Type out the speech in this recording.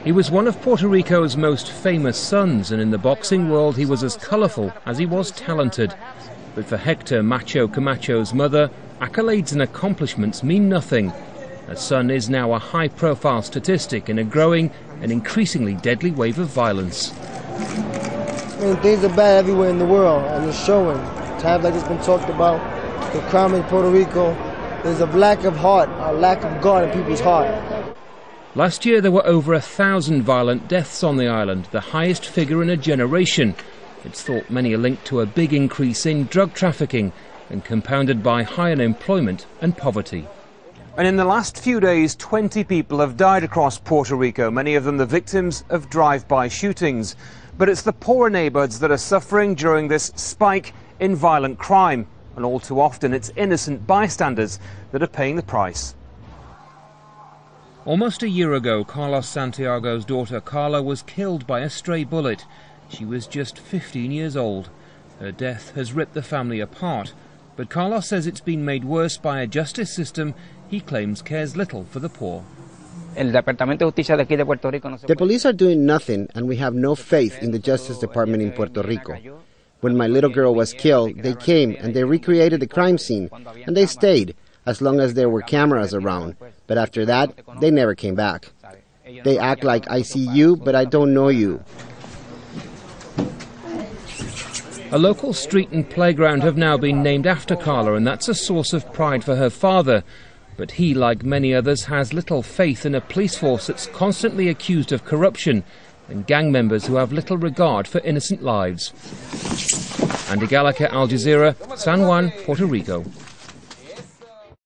He was one of Puerto Rico's most famous sons, and in the boxing world he was as colourful as he was talented. But for Hector Macho Camacho's mother, accolades and accomplishments mean nothing. Her son is now a high-profile statistic in a growing and increasingly deadly wave of violence. I mean, things are bad everywhere in the world, and it's showing. Times like it's been talked about, the crime in Puerto Rico, there's a lack of heart, a lack of God in people's heart. Last year there were over 1,000 violent deaths on the island, the highest figure in a generation. It's thought many are linked to a big increase in drug trafficking and compounded by high unemployment and poverty. And in the last few days, 20 people have died across Puerto Rico, many of them the victims of drive-by shootings. But it's the poorer neighbourhoods that are suffering during this spike in violent crime. And all too often it's innocent bystanders that are paying the price. Almost a year ago, Carlos Santiago's daughter Carla was killed by a stray bullet. She was just 15 years old. Her death has ripped the family apart. But Carlos says it's been made worse by a justice system he claims cares little for the poor. The police are doing nothing, and we have no faith in the Justice Department in Puerto Rico. When my little girl was killed, they came and they recreated the crime scene, and they stayed as long as there were cameras around. But after that, they never came back. They act like I see you, but I don't know you. A local street and playground have now been named after Carla, and that's a source of pride for her father. But he, like many others, has little faith in a police force that's constantly accused of corruption and gang members who have little regard for innocent lives. Gallacher, Jazeera, San Juan, Puerto Rico.